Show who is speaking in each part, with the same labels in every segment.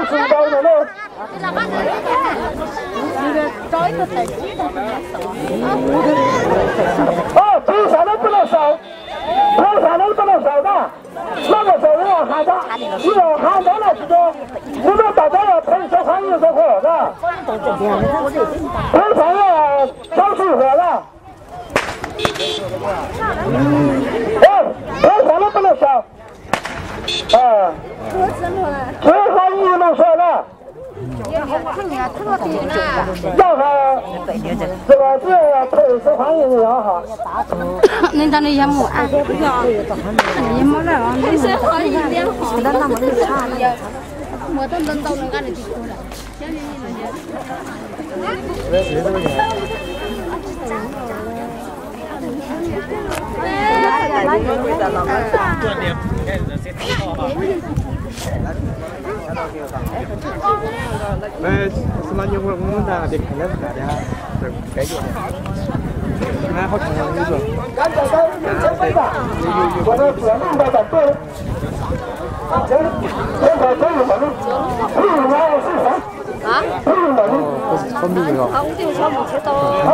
Speaker 1: 15刀的喽。哦，头上的不能少，头上的不能少的。那个时候要喊他，你要喊到了这个，我们大家要配合欢迎这个，是吧？头上要小水喝了。头上的不能少。最后一路说了。 要他这个这要配合欢迎要哈。
Speaker 2: 恁当你也冇啊？也冇来往。配合欢迎点好。那那么差了。我都轮到人家的地方了。
Speaker 3: Semuanya ngomong dah dia kena dah dia kayak gitu. Nah, kau tanya gitu.
Speaker 1: 我的节目的准备，现在可以了吗？可以了，是啥？啊？可以了吗？
Speaker 3: 分别了。
Speaker 2: 好，我就上不去到。
Speaker 1: 好，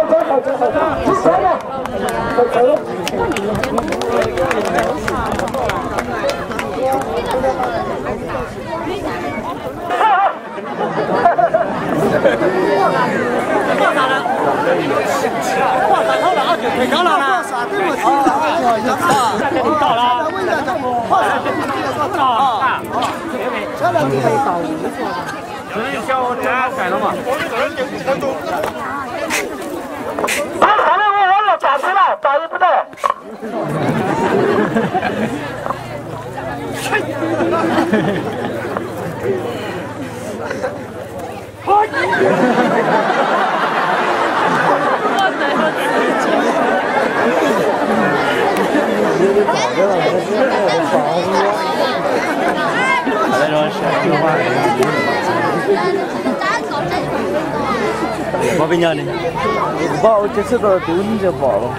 Speaker 1: 之前呢？
Speaker 3: 太高了啦！到了，改了吗？
Speaker 1: 啊，好了，我完了，打出了，打一不对。
Speaker 3: Bao nhiêu này? Bao chứ sao tôi đứng cho bỏ luôn.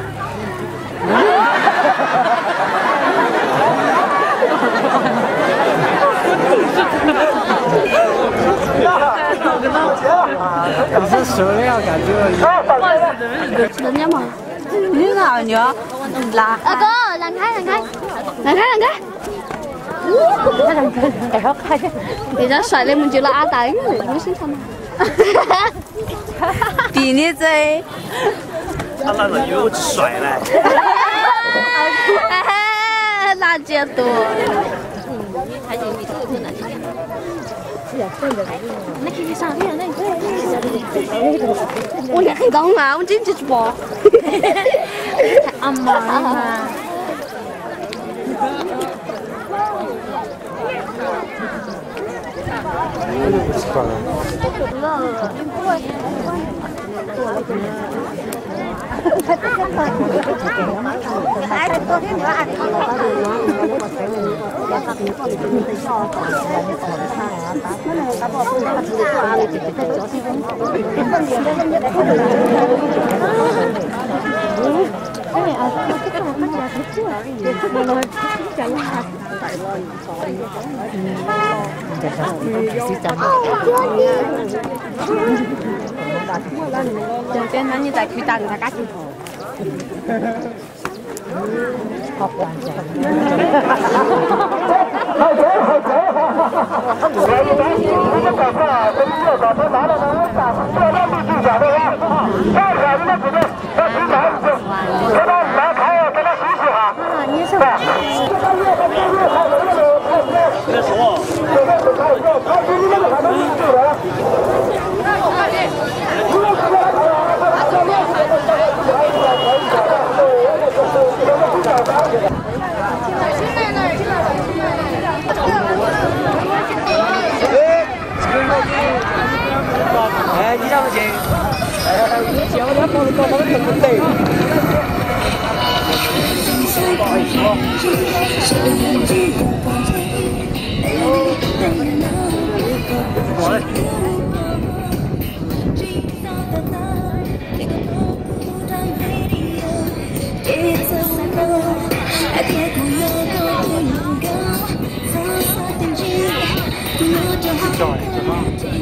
Speaker 3: Cảm giác sướng leo cả chưa?
Speaker 2: Đừng nhắm mà. Như nào nhỉ? Là. Có lần khai. Thì nó xoay lên mình chịu là A tới mới xứng thân. 比你这，
Speaker 3: 他那个油甩了。
Speaker 2: 辣椒多。我也很高嘛，我真就是包。阿妈。 Đầu tiên nó như tại quy tầng là cá chim hồ. Học hoàn chỉnh.
Speaker 3: Đi đâu chị? Chị có đáp con có cái vấn đề. Cho 找你知道。